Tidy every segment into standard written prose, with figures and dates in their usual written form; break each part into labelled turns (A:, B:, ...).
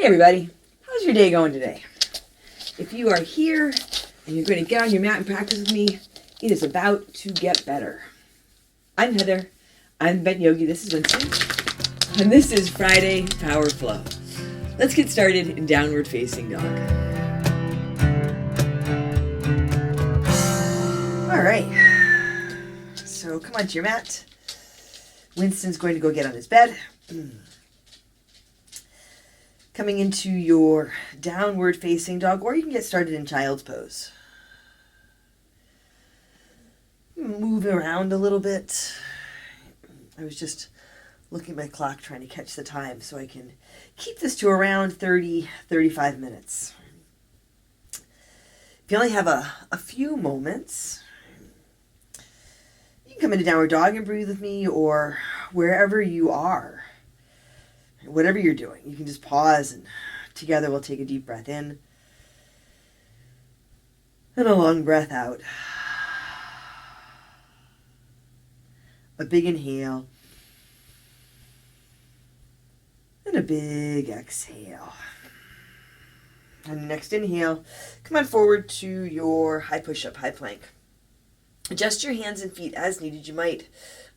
A: everybody, how's your day going today? If you are here and you're going to get on your mat and practice with me, it is about to get better. I'm Heather, I'm Yogi, this is Winston, and this is Friday Power Flow. Let's get started in Downward Facing Dog. All right, so come onto your mat. Winston's going to go get on his bed. Coming into your downward facing dog, or you can get started in child's pose. Move around a little bit. I was just looking at my clock trying to catch the time so I can keep this to around 30-35 minutes. If you only have a few moments, you can come into downward dog and breathe with me, or wherever you are. Whatever you're doing, you can just pause and together we'll take a deep breath in and a long breath out. A big inhale and a big exhale. And next inhale, come on forward to your high push-up, high plank. Adjust your hands and feet as needed. You might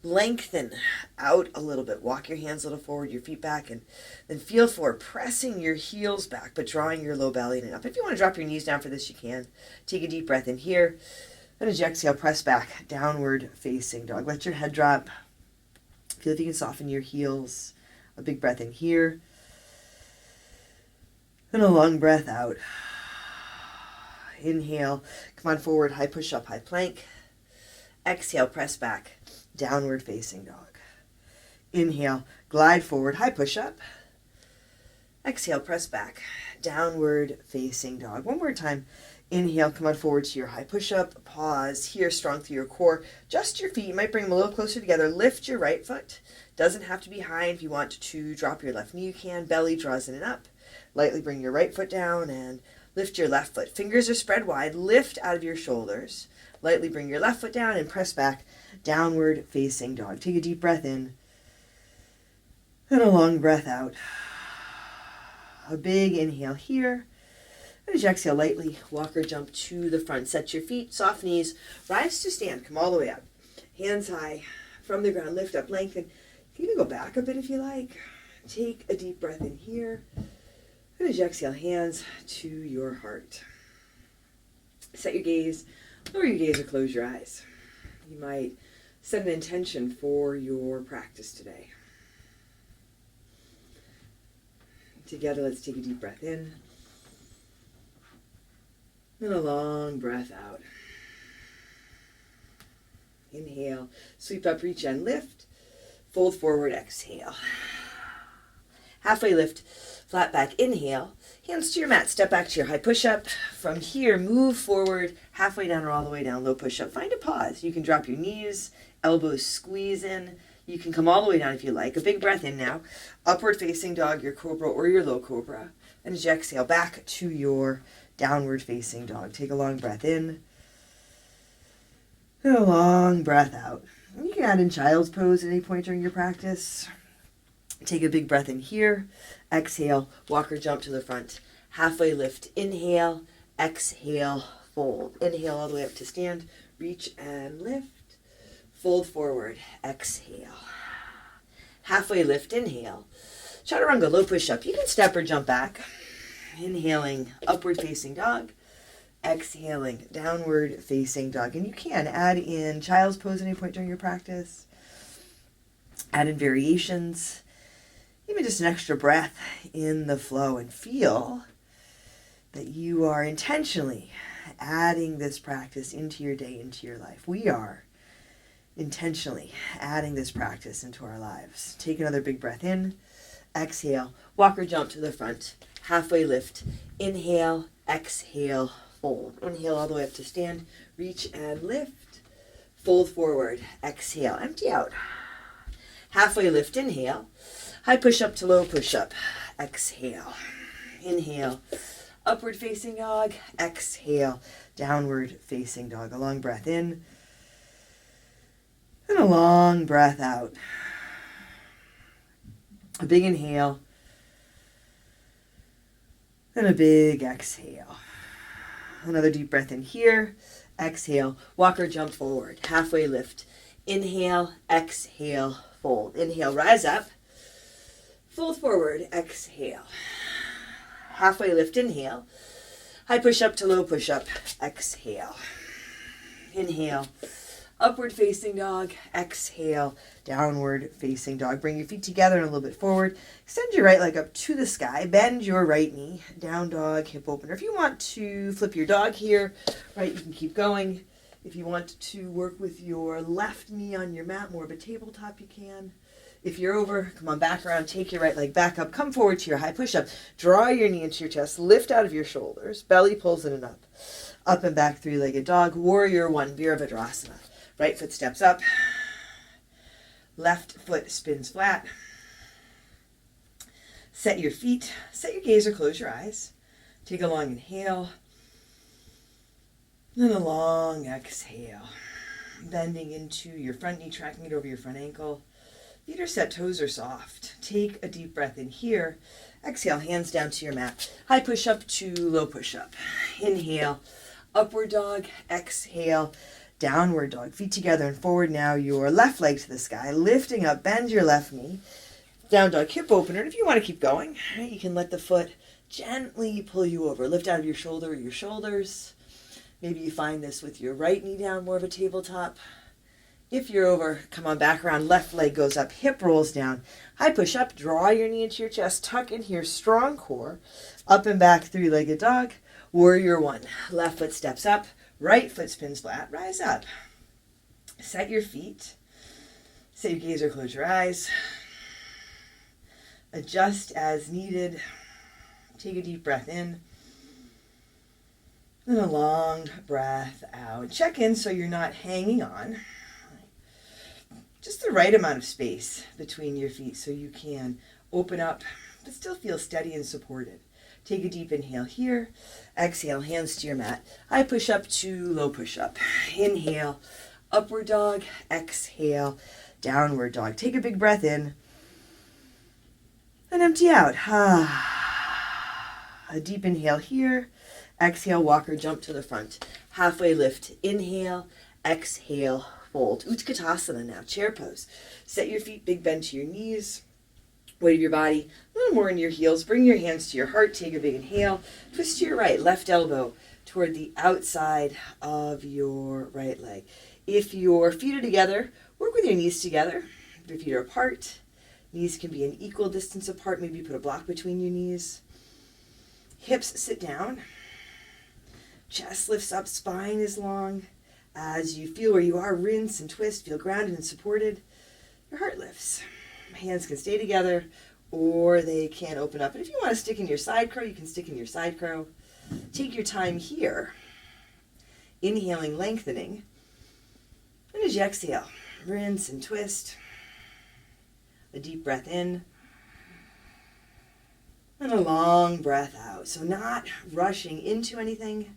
A: lengthen out a little bit. Walk your hands a little forward, your feet back, and then feel for pressing your heels back, but drawing your low belly in up. If you want to drop your knees down for this, you can. Take a deep breath in here. And as you exhale, press back, downward facing dog. Let your head drop. Feel if you can soften your heels. A big breath in here. And a long breath out. Inhale, come on forward, high push-up, high plank. Exhale, press back, downward facing dog. Inhale, glide forward, high push-up. Exhale, press back, downward facing dog. One more time. Inhale, come on forward to your high push-up. Pause here, strong through your core. Just your feet. You might bring them a little closer together. Lift your right foot. Doesn't have to be high. If you want to drop your left knee, you can. Belly draws in and up. Lightly bring your right foot down and lift your left foot. Fingers are spread wide. Lift out of your shoulders. Lightly bring your left foot down and press back, downward facing dog. Take a deep breath in and a long breath out. A big inhale here. And as you exhale, lightly walk or jump to the front. Set your feet, soft knees, rise to stand. Come all the way up. Hands high from the ground. Lift up, lengthen. You can even go back a bit if you like. Take a deep breath in here. And as you exhale, hands to your heart. Set your gaze. Lower your gaze or close your eyes. You might set an intention for your practice today. Together, let's take a deep breath in and a long breath out. Inhale, sweep up, reach and lift. Fold forward, exhale. Halfway lift, flat back, inhale. Hands to your mat, step back to your high push-up. From here, move forward, halfway down or all the way down, low push-up. Find a pause. You can drop your knees, elbows squeeze in. You can come all the way down if you like. A big breath in now. Upward facing dog, your cobra or your low cobra. And as you exhale, back to your downward facing dog. Take a long breath in and a long breath out. And you can add in child's pose at any point during your practice. Take a big breath in here. Exhale, walk or jump to the front. Halfway lift, inhale, exhale, fold. Inhale all the way up to stand. Reach and lift. Fold forward, exhale. Halfway lift, inhale. Chaturanga, low push-up. You can step or jump back. Inhaling, upward facing dog. Exhaling, downward facing dog. And you can add in child's pose at any point during your practice. Add in variations. Even just an extra breath in the flow, and feel that you are intentionally adding this practice into your day, into your life. We are intentionally adding this practice into our lives. Take another big breath in. Exhale. Walk or jump to the front. Halfway lift. Inhale. Exhale. Fold. Inhale all the way up to stand. Reach and lift. Fold forward. Exhale. Empty out. Halfway lift. Inhale. High push-up to low push-up. Exhale. Inhale. Upward facing dog. Exhale. Downward facing dog. A long breath in. And a long breath out. A big inhale. And a big exhale. Another deep breath in here. Exhale. Walk or jump forward. Halfway lift. Inhale. Exhale. Fold. Inhale. Rise up. Fold forward. Exhale. Halfway lift. Inhale. High push up to low push up. Exhale. Inhale. Upward facing dog. Exhale. Downward facing dog. Bring your feet together and a little bit forward. Extend your right leg up to the sky. Bend your right knee. Down dog, hip opener. If you want to flip your dog here, right, you can keep going. If you want to work with your left knee on your mat, more of a tabletop, you can. If you're over, come on back around. Take your right leg back up. Come forward to your high push-up. Draw your knee into your chest. Lift out of your shoulders. Belly pulls in and up. Up and back, three-legged dog. Warrior one, Virabhadrasana. Right foot steps up. Left foot spins flat. Set your feet. Set your gaze or close your eyes. Take a long inhale. Then a long exhale. Bending into your front knee, tracking it over your front ankle. Feet are set, toes are soft. Take a deep breath in here. Exhale, hands down to your mat. High push up to low push up. Inhale, upward dog. Exhale, downward dog. Feet together and forward now. Your left leg to the sky. Lifting up, bend your left knee. Down dog, hip opener. And if you want to keep going, right, you can let the foot gently pull you over. Lift out of your shoulder or your shoulders. Maybe you find this with your right knee down, more of a tabletop. If you're over, come on back around. Left leg goes up, hip rolls down. High push up, draw your knee into your chest. Tuck in here, strong core. Up and back, three-legged dog. Warrior one. Left foot steps up. Right foot spins flat. Rise up. Set your feet. Set your gaze or close your eyes. Adjust as needed. Take a deep breath in. And a long breath out. Check in so you're not hanging on. Just the right amount of space between your feet so you can open up but still feel steady and supported. Take a deep inhale here. Exhale, hands to your mat. High push up to low push up. Inhale, upward dog. Exhale, downward dog. Take a big breath in and empty out. A deep inhale here. Exhale, walk or jump to the front. Halfway lift. Inhale, exhale, fold. Utkatasana now, chair pose. Set your feet, big bend to your knees. Weight of your body, a little more in your heels. Bring your hands to your heart. Take a big inhale. Twist to your right, left elbow toward the outside of your right leg. If your feet are together, work with your knees together. If your feet are apart, knees can be an equal distance apart. Maybe put a block between your knees. Hips sit down. Chest lifts up, spine is long. As you feel where you are, rinse and twist, feel grounded and supported. Your heart lifts. Hands can stay together or they can open up. And if you want to stick in your side crow, you can stick in your side crow. Take your time here. Inhaling, lengthening. And as you exhale, rinse and twist. A deep breath in. And a long breath out. So not rushing into anything.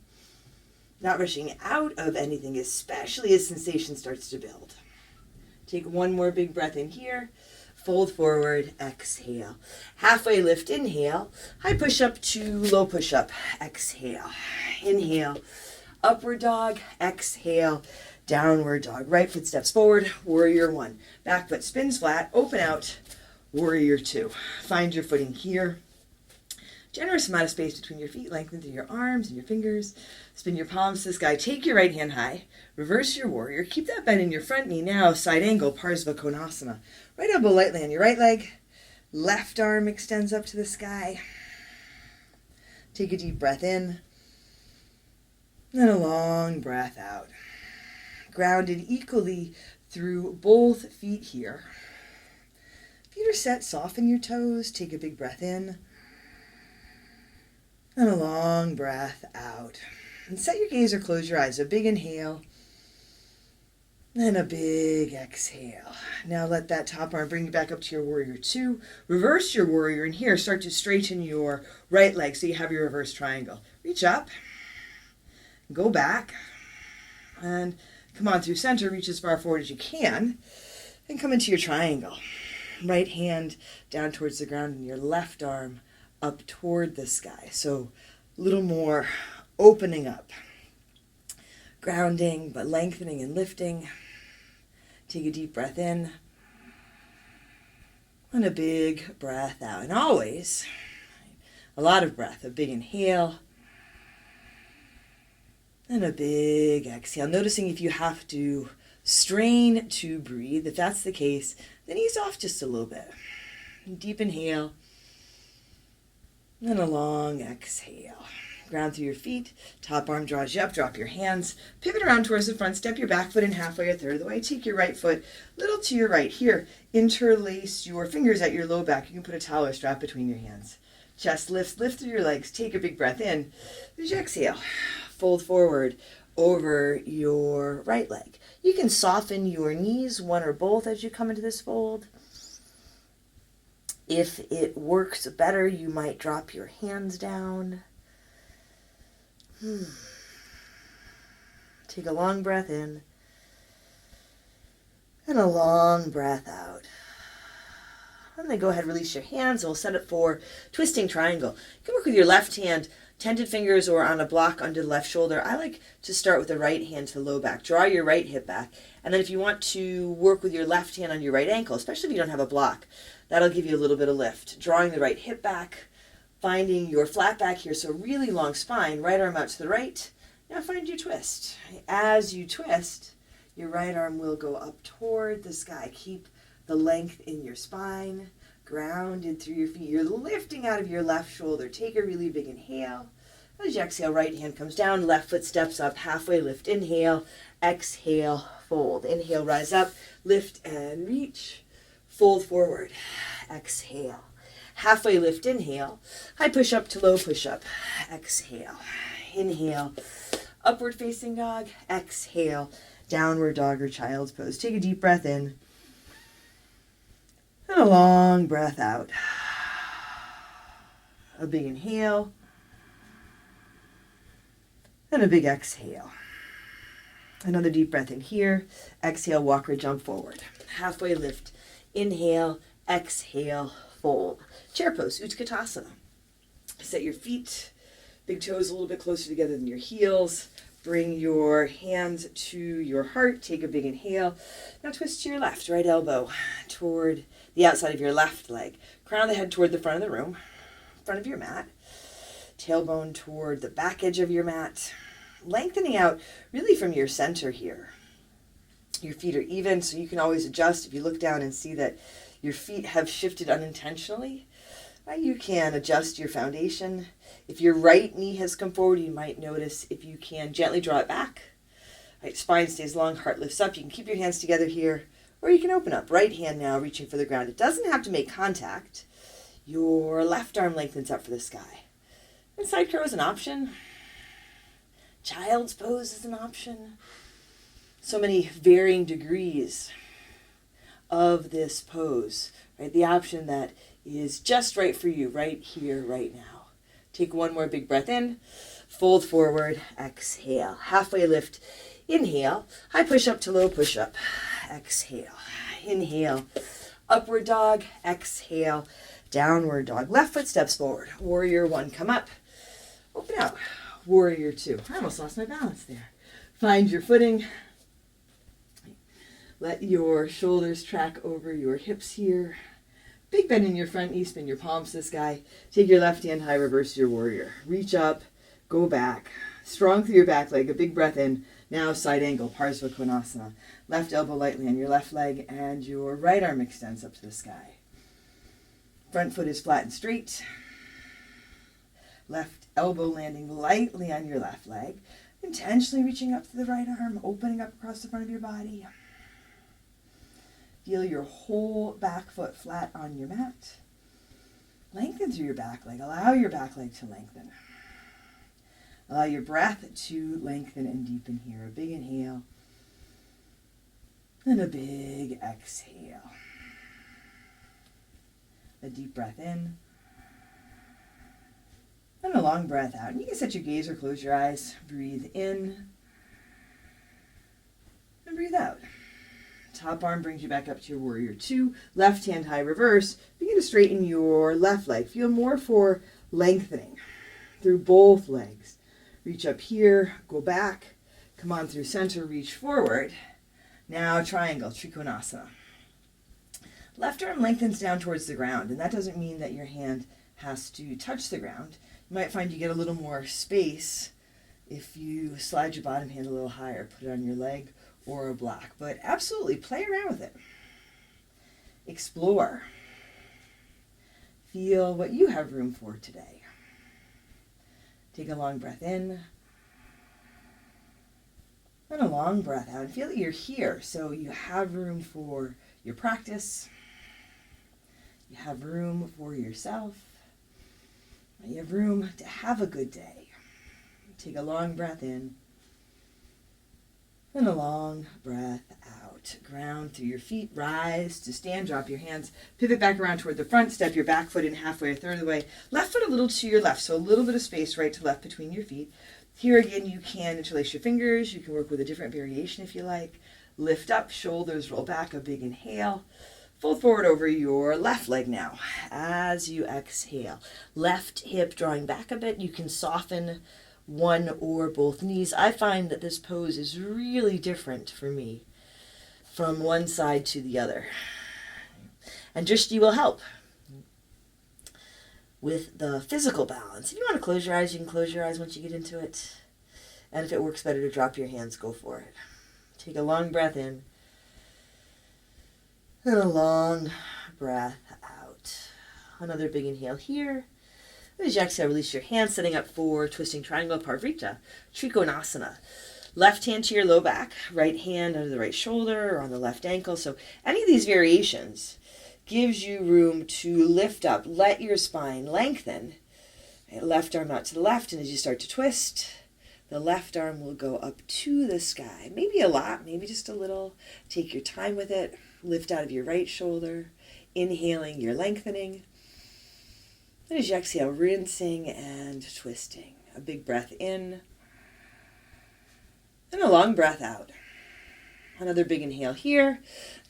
A: Not rushing out of anything, especially as sensation starts to build. Take one more big breath in here. Fold forward, exhale. Halfway lift, inhale. High push up to low push up. Exhale. Inhale. Upward dog. Exhale. Downward dog. Right foot steps forward. Warrior one. Back foot spins flat. Open out. Warrior two. Find your footing here. Generous amount of space between your feet. Lengthen through your arms and your fingers. Spin your palms to the sky. Take your right hand high. Reverse your warrior. Keep that bend in your front knee. Now, side angle, Parsva Konasana. Right elbow lightly on your right leg. Left arm extends up to the sky. Take a deep breath in. And a long breath out. Grounded equally through both feet here. Feet are set. Soften your toes. Take a big breath in. And a long breath out. And set your gaze or close your eyes. A big inhale. And a big exhale. Now let that top arm bring you back up to your warrior two. Reverse your warrior. And here, start to straighten your right leg so you have your reverse triangle. Reach up. Go back. And come on through center. Reach as far forward as you can. And come into your triangle. Right hand down towards the ground and your left arm up toward the sky. So a little more opening up. Grounding, but lengthening and lifting. Take a deep breath in. And a big breath out. And always, a lot of breath. A big inhale. And a big exhale. Noticing if you have to strain to breathe. If that's the case, then ease off just a little bit. Deep inhale. And a long exhale. Ground through your feet. Top arm draws you up. Drop your hands. Pivot around towards the front. Step your back foot in halfway, a third of the way. Take your right foot a little to your right. Here, interlace your fingers at your low back. You can put a towel or strap between your hands. Chest lifts. Lift through your legs. Take a big breath in. As you exhale, fold forward over your right leg. You can soften your knees, one or both, as you come into this fold. If it works better, you might drop your hands down. Take a long breath in and a long breath out. And then go ahead, release your hands, and we'll set it for twisting triangle. You can work with your left hand, tented fingers, or on a block under the left shoulder. I like to start with the right hand to the low back. Draw your right hip back. And then if you want to work with your left hand on your right ankle, especially if you don't have a block, that'll give you a little bit of lift. Drawing the right hip back, finding your flat back here, so really long spine, right arm out to the right. Now find your twist. As you twist, your right arm will go up toward the sky. Keep the length in your spine, grounded through your feet. You're lifting out of your left shoulder. Take a really big inhale. As you exhale, right hand comes down, left foot steps up, halfway lift. Inhale, exhale, fold. Inhale, rise up, lift and reach. Fold forward, exhale. Halfway lift, inhale. High push up to low push up. Exhale. Inhale. Upward facing dog. Exhale. Downward dog or child's pose. Take a deep breath in. And a long breath out. A big inhale. And a big exhale. Another deep breath in here. Exhale, walk or jump forward. Halfway lift. Inhale. Exhale. Fold. Chair pose, Utkatasana. Set your feet, big toes a little bit closer together than your heels. Bring your hands to your heart. Take a big inhale. Now twist to your left, right elbow toward the outside of your left leg. Crown of the head toward the front of the room, front of your mat. Tailbone toward the back edge of your mat. Lengthening out really from your center here. Your feet are even, so you can always adjust. If you look down and see that your feet have shifted unintentionally, you can adjust your foundation. If your right knee has come forward, you might notice if you can gently draw it back. Right, spine stays long, heart lifts up. You can keep your hands together here, or you can open up. Right hand now reaching for the ground. It doesn't have to make contact. Your left arm lengthens up for the sky. And side crow is an option. Child's pose is an option. So many varying degrees of this pose, right? The option that is just right for you right here, right now. Take one more big breath in, fold forward, exhale. Halfway lift, inhale, high push up to low push up, exhale. Inhale, upward dog, exhale, downward dog. Left foot steps forward, warrior one, come up, open out, warrior two. I almost lost my balance there. Find your footing. Let your shoulders track over your hips here. Big bend in your front knee, spin your palms to the sky. Take your left hand high, reverse your warrior. Reach up, go back. Strong through your back leg, a big breath in. Now side angle, Parsva Konasana. Left elbow lightly on your left leg and your right arm extends up to the sky. Front foot is flat and straight. Left elbow landing lightly on your left leg. Intentionally reaching up to the right arm, opening up across the front of your body. Feel your whole back foot flat on your mat. Lengthen through your back leg. Allow your back leg to lengthen. Allow your breath to lengthen and deepen here. A big inhale and a big exhale. A deep breath in and a long breath out. And you can set your gaze or close your eyes. Breathe in and breathe out. Top arm brings you back up to your warrior two. Left hand high reverse. Begin to straighten your left leg. Feel more for lengthening through both legs. Reach up here, go back, come on through center, reach forward. Now triangle, Trikonasana. Left arm lengthens down towards the ground, and that doesn't mean that your hand has to touch the ground. You might find you get a little more space if you slide your bottom hand a little higher, put it on your leg or a block. But absolutely, play around with it. Explore. Feel what you have room for today. Take a long breath in and a long breath out. And feel that you're here, so you have room for your practice. You have room for yourself. You have room to have a good day. Take a long breath in and a long breath out. Ground through your feet, rise to stand, drop your hands, pivot back around toward the front, step your back foot in halfway, a third of the way. Left foot a little to your left, so a little bit of space right to left between your feet. Here again, you can interlace your fingers. You can work with a different variation if you like. Lift up, shoulders roll back, a big inhale. Fold forward over your left leg now as you exhale. Left hip drawing back a bit. You can soften one or both knees. I find that this pose is really different for me from one side to the other. And Drishti will help with the physical balance. If you want to close your eyes, you can close your eyes once you get into it. And if it works better to drop your hands, go for it. Take a long breath in and a long breath out. Another big inhale here. As you exhale, release your hands, setting up for twisting triangle, Parivrtta, Trikonasana. Left hand to your low back, right hand under the right shoulder or on the left ankle. So any of these variations gives you room to lift up, let your spine lengthen. Left arm out to the left, and as you start to twist, the left arm will go up to the sky. Maybe a lot, maybe just a little. Take your time with it. Lift out of your right shoulder, inhaling, you're lengthening. And as you exhale, rinsing and twisting. A big breath in and a long breath out. Another big inhale here.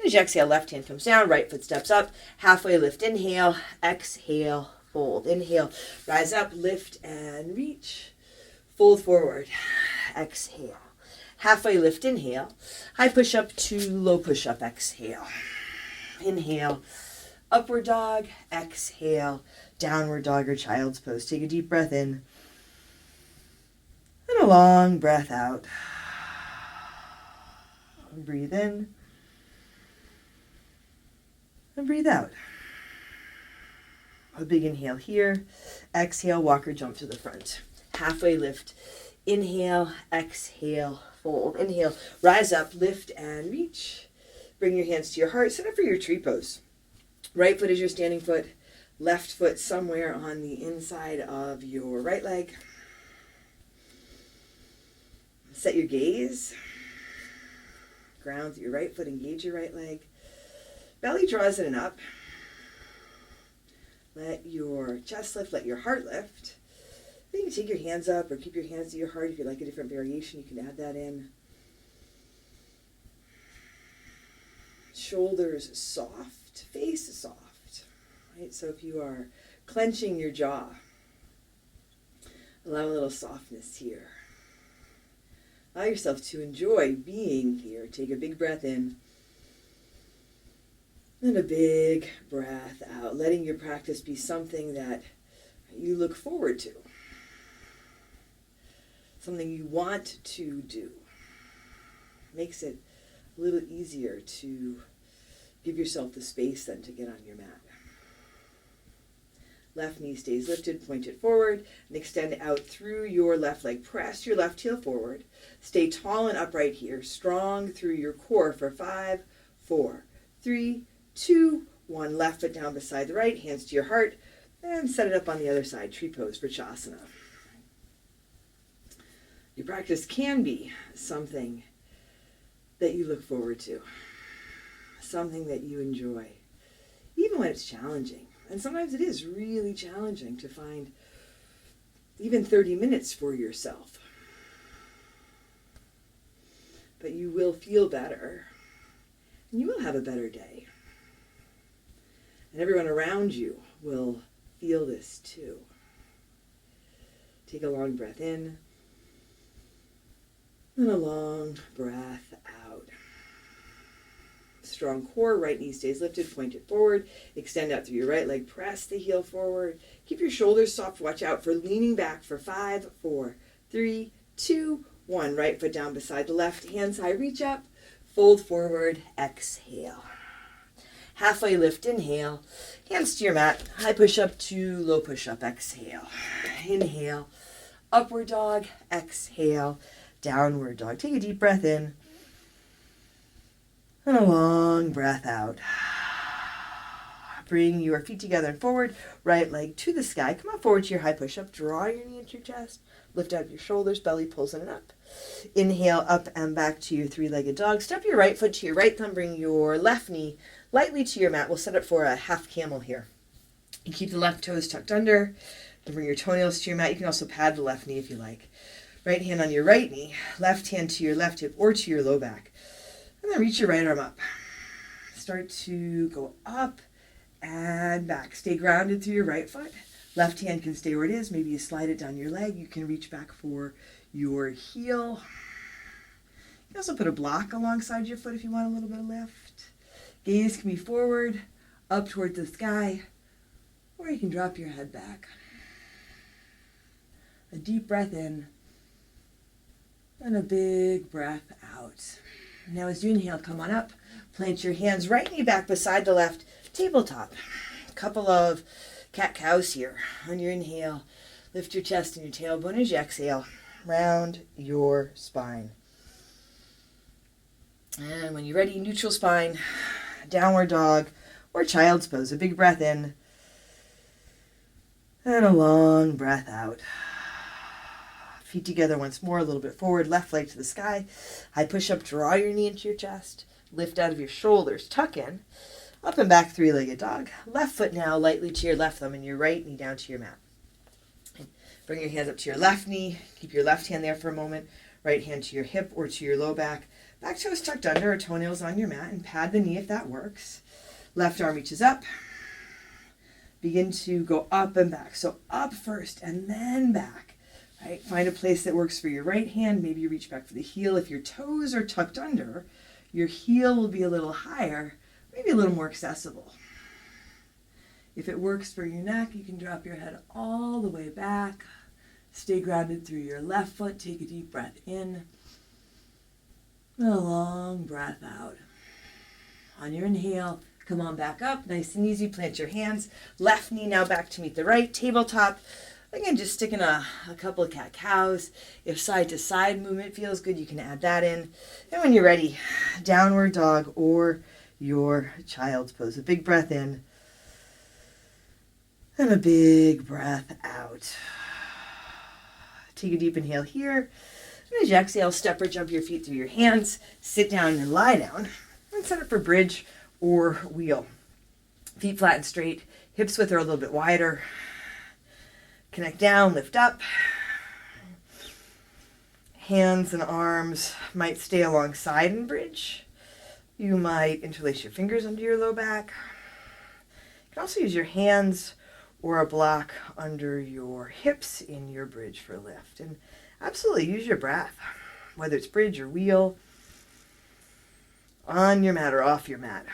A: As you exhale, left hand comes down, right foot steps up. Halfway lift, inhale, exhale, fold. Inhale, rise up, lift and reach. Fold forward, exhale. Halfway lift, inhale. High push up to low push up, exhale. Inhale, upward dog, exhale, downward dog or child's pose. Take a deep breath in and a long breath out. Breathe in and breathe out. A big inhale here. Exhale, walk or jump to the front. Halfway lift. Inhale, exhale, fold. Inhale, rise up, lift and reach. Bring your hands to your heart. Set up for your tree pose. Right foot is your standing foot. Left foot somewhere on the inside of your right leg. Set your gaze. Ground your right foot, engage your right leg. Belly draws in and up. Let your chest lift, let your heart lift. Then you can take your hands up or keep your hands to your heart. If you like a different variation, you can add that in. Shoulders soft, face soft. Right? So if you are clenching your jaw, allow a little softness here. Allow yourself to enjoy being here. Take a big breath in and a big breath out. Letting your practice be something that you look forward to. Something you want to do. Makes it a little easier to give yourself the space then to get on your mat. Left knee stays lifted, point it forward, and extend out through your left leg. Press your left heel forward. Stay tall and upright here, strong through your core for 5, 4, 3, 2, 1. Left foot down beside the right, hands to your heart, and set it up on the other side, tree pose, Vritsasana. Your practice can be something that you look forward to, something that you enjoy, even when it's challenging. And sometimes it is really challenging to find even 30 minutes for yourself. But you will feel better, and you will have a better day. And everyone around you will feel this too. Take a long breath in. And a long breath out. Strong core, right knee stays lifted, point it forward. Extend out through your right leg, press the heel forward. Keep your shoulders soft, watch out for leaning back for 5, 4, 3, 2, 1. Right foot down beside the left, hands high, reach up, fold forward, exhale. Halfway lift, inhale, hands to your mat, high push up to low push up, exhale. Inhale, upward dog, exhale, downward dog. Take a deep breath in. And a long breath out. Bring your feet together and forward. Right leg to the sky. Come on forward to your high push-up. Draw your knee into your chest. Lift out your shoulders. Belly pulls in and up. Inhale, up and back to your three-legged dog. Step your right foot to your right thumb. Bring your left knee lightly to your mat. We'll set up for a half camel here. You keep the left toes tucked under. And bring your toenails to your mat. You can also pad the left knee if you like. Right hand on your right knee. Left hand to your left hip or to your low back. And then reach your right arm up. Start to go up and back. Stay grounded through your right foot. Left hand can stay where it is. Maybe you slide it down your leg. You can reach back for your heel. You can also put a block alongside your foot if you want a little bit of lift. Gaze can be forward, up towards the sky, or you can drop your head back. A deep breath in and a big breath out. Now as you inhale, come on up. Plant your hands right knee back beside the left, tabletop. A couple of cat-cows here. On your inhale, lift your chest and your tailbone. As you exhale, round your spine. And when you're ready, neutral spine, downward dog, or child's pose. A big breath in and a long breath out. Feet together once more, a little bit forward, left leg to the sky. High push up, draw your knee into your chest. Lift out of your shoulders, tuck in. Up and back, three-legged dog. Left foot now, lightly to your left thumb and your right knee down to your mat. Bring your hands up to your left knee. Keep your left hand there for a moment. Right hand to your hip or to your low back. Back toes tucked under or toenails on your mat, and pad the knee if that works. Left arm reaches up. Begin to go up and back. So up first and then back. Right? Find a place that works for your right hand. Maybe you reach back for the heel. If your toes are tucked under, your heel will be a little higher, maybe a little more accessible. If it works for your neck, you can drop your head all the way back. Stay grounded through your left foot. Take a deep breath in. And a long breath out. On your inhale, come on back up. Nice and easy. Plant your hands. Left knee now back to meet the right. Tabletop. Again, just sticking a couple of cat-cows. If side-to-side movement feels good, you can add that in. And when you're ready, downward dog or your child's pose. A big breath in and a big breath out. Take a deep inhale here. And as you exhale, step or jump your feet through your hands. Sit down and lie down. And set up for bridge or wheel. Feet flat and straight. Hips width are a little bit wider. Connect down, lift up. Hands and arms might stay alongside in bridge. You might interlace your fingers under your low back. You can also use your hands or a block under your hips in your bridge for lift. And absolutely use your breath, whether it's bridge or wheel, on your mat or off your mat.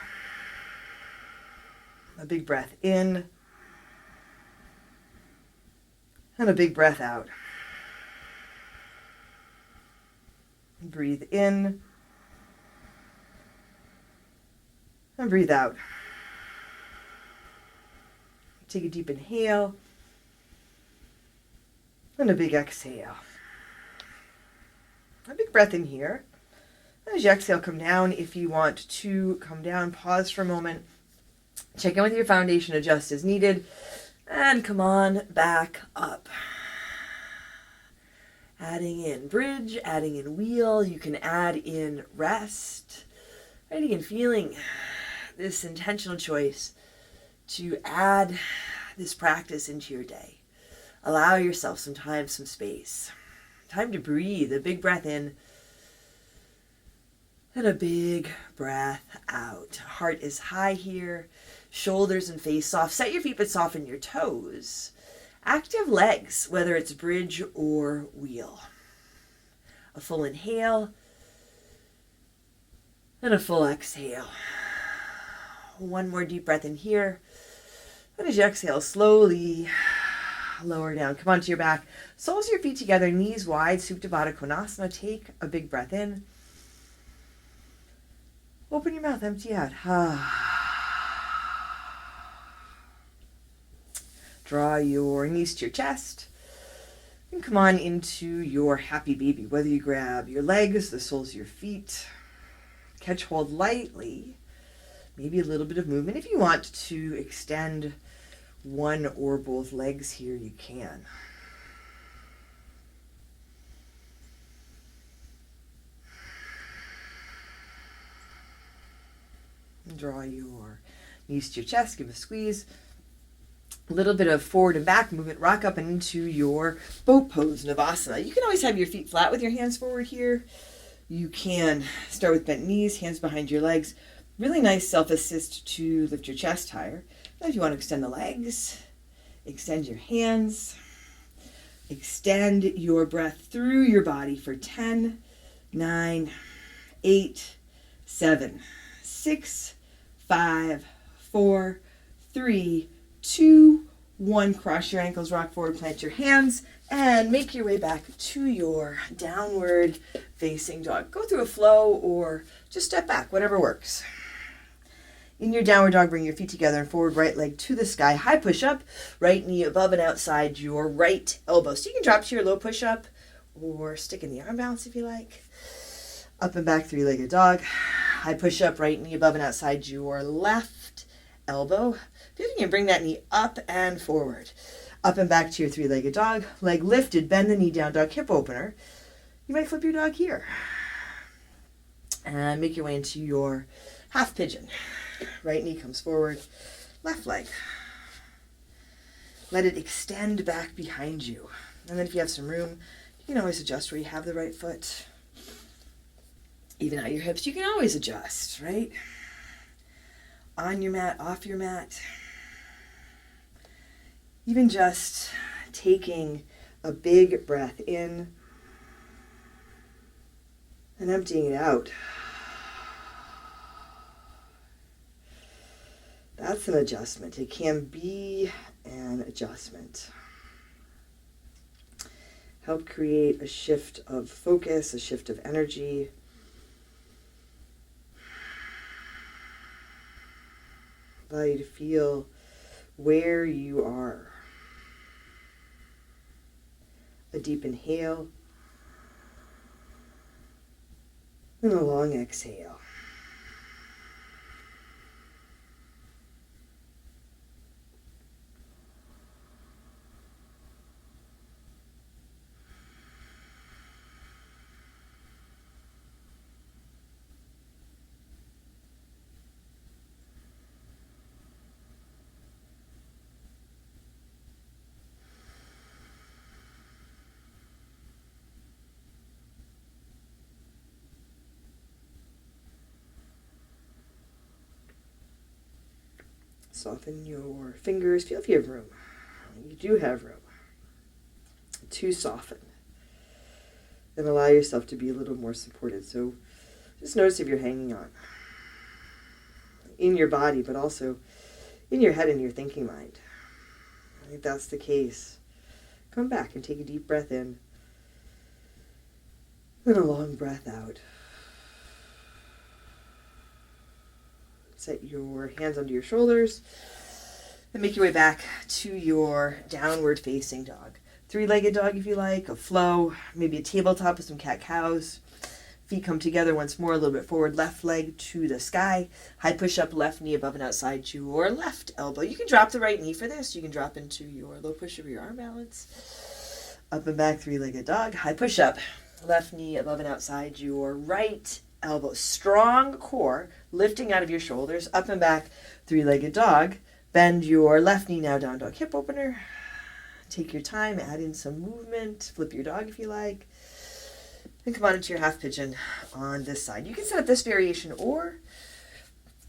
A: A big breath in. And a big breath out. Breathe in. And breathe out. Take a deep inhale. And a big exhale. A big breath in here. As you exhale, come down. If you want to come down, pause for a moment. Check in with your foundation, adjust as needed. And come on back up. Adding in bridge, adding in wheel. You can add in rest. Right, again, feeling this intentional choice to add this practice into your day. Allow yourself some time, some space. Time to breathe. A big breath in. And a big breath out. Heart is high here. Shoulders and face soft. Set your feet but soften your toes. Active legs, whether it's bridge or wheel. A full inhale and a full exhale. One more deep breath in here. And as you exhale, slowly lower down. Come onto your back. Soles of your feet together, knees wide, Supta Baddha Konasana. Take a big breath in. Open your mouth, empty out. Draw your knees to your chest. And come on into your happy baby. Whether you grab your legs, the soles of your feet, catch hold lightly. Maybe a little bit of movement. If you want to extend one or both legs here, you can. Draw your knees to your chest, give a squeeze. A little bit of forward and back movement, rock up and into your boat pose, Navasana. You can always have your feet flat with your hands forward here. You can start with bent knees, hands behind your legs. Really nice self-assist to lift your chest higher. Now if you want to extend the legs, extend your hands. Extend your breath through your body for 10, 9, 8, 7, 6, 5, 4, 3, 2, 1. Cross your ankles, rock forward, plant your hands, and make your way back to your downward facing dog. Go through a flow or just step back, whatever works. In your downward dog, bring your feet together and forward right leg to the sky. High push-up, right knee above and outside your right elbow. So you can drop to your low push-up or stick in the arm balance if you like. Up and back, three-legged dog. High push-up, right knee above and outside your left elbow. If you can bring that knee up and forward. Up and back to your three-legged dog. Leg lifted, bend the knee down, dog hip opener. You might flip your dog here. And make your way into your half pigeon. Right knee comes forward, left leg. Let it extend back behind you. And then if you have some room, you can always adjust where you have the right foot. Even out your hips, you can always adjust, right? On your mat, off your mat. Even just taking a big breath in and emptying it out. That's an adjustment. It can be an adjustment. Help create a shift of focus, a shift of energy. Allow you to feel where you are. A deep inhale and a long exhale. Soften your fingers. Feel if you have room. You do have room to soften. And allow yourself to be a little more supported. So just notice if you're hanging on. In your body, but also in your head and your thinking mind. If that's the case, come back and take a deep breath in. And a long breath out. Set your hands under your shoulders and make your way back to your downward facing dog. Three-legged dog if you like, a flow, maybe a tabletop with some cat-cows. Feet come together once more, a little bit forward, left leg to the sky. High push-up, left knee above and outside your left elbow. You can drop the right knee for this. You can drop into your low push-up or your arm balance. Up and back, three-legged dog. High push-up, left knee above and outside your right elbow. Strong core, lifting out of your shoulders, up and back, three-legged dog. Bend your left knee now, down dog hip opener. Take your time, add in some movement. Flip your dog if you like. And come on into your half pigeon on this side. You can set up this variation or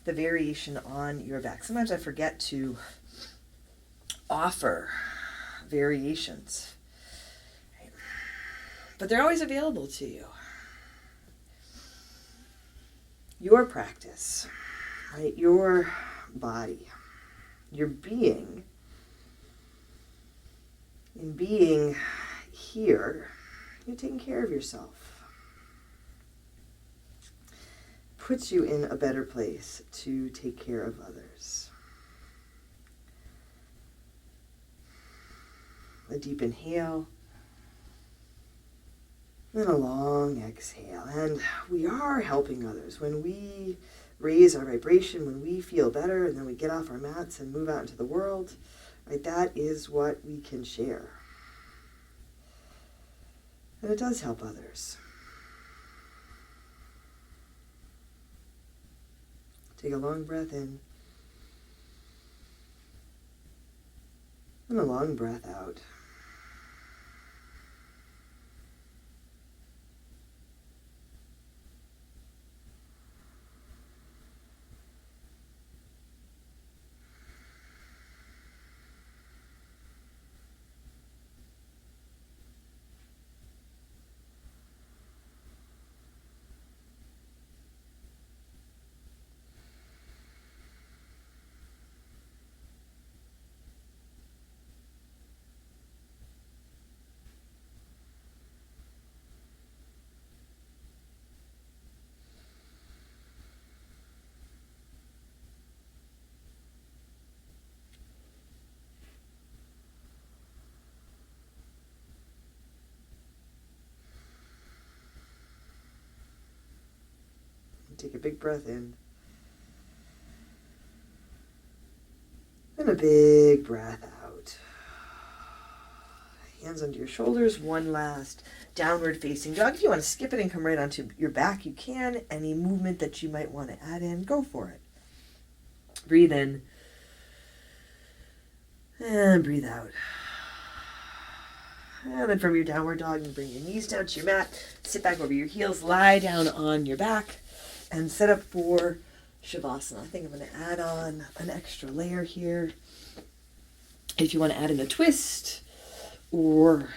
A: the variation on your back. Sometimes I forget to offer variations. Right? But they're always available to you. Your practice, right? Your body, your being. In being here, you're taking care of yourself. Puts you in a better place to take care of others. A deep inhale. And a long exhale. And we are helping others. When we raise our vibration, when we feel better, and then we get off our mats and move out into the world, right, that is what we can share. And it does help others. Take a long breath in. And a long breath out. Take a big breath in. And a big breath out. Hands under your shoulders. One last downward facing dog. If you want to skip it and come right onto your back, you can. Any movement that you might want to add in, go for it. Breathe in. And breathe out. And then from your downward dog, you bring your knees down to your mat. Sit back over your heels. Lie down on your back. And set up for Shavasana. I think I'm going to add on an extra layer here. If you want to add in a twist or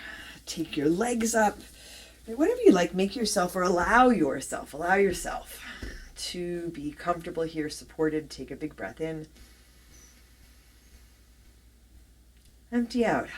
A: take your legs up, whatever you like, make yourself or allow yourself to be comfortable here, supported. Take a big breath in. Empty out.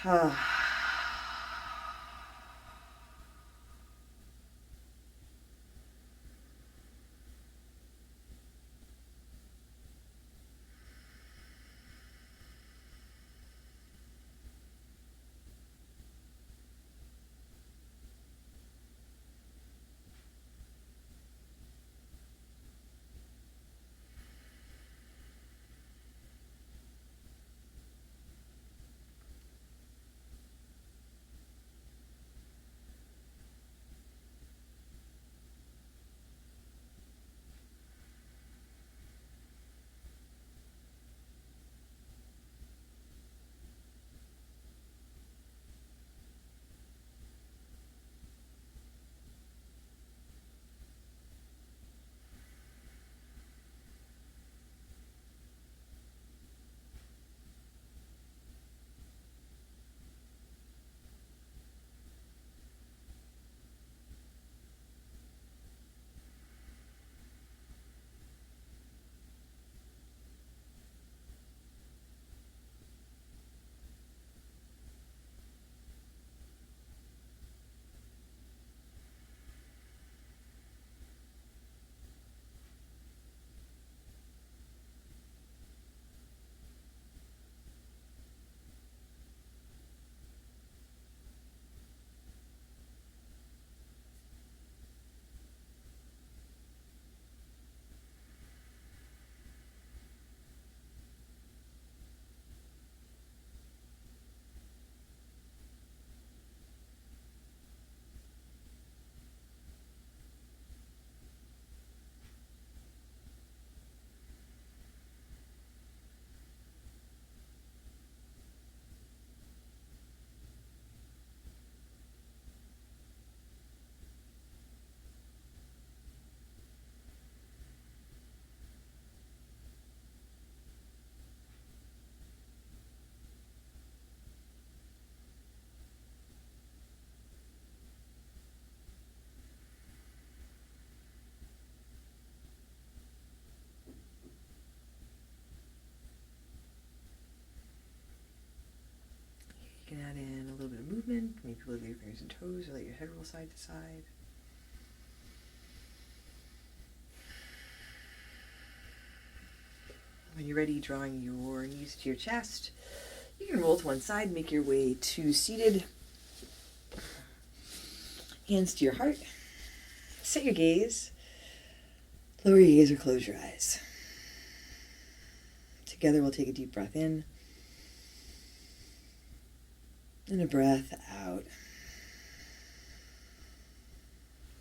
A: wiggle your fingers and toes, or let your head roll side to side. When you're ready, drawing your knees to your chest, you can roll to one side, make your way to seated. Hands to your heart. Set your gaze. Lower your gaze or close your eyes. Together we'll take a deep breath in. And a breath out.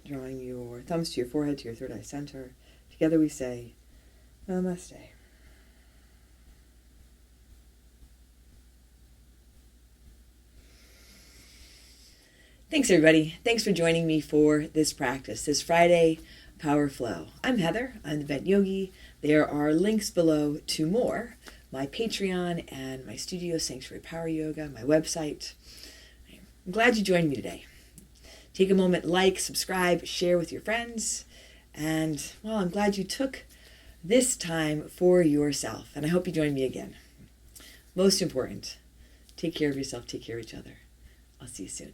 A: Drawing your thumbs to your forehead, to your third eye center. Together we say, Namaste. Thanks, everybody. Thanks for joining me for this practice, this Friday Power Flow. I'm Heather. I'm the Bent Yogi. There are links below to more. My Patreon and my studio, Sanctuary Power Yoga, my website. I'm glad you joined me today. Take a moment, like, subscribe, share with your friends. And, well, I'm glad you took this time for yourself. And I hope you join me again. Most important, take care of yourself, take care of each other. I'll see you soon.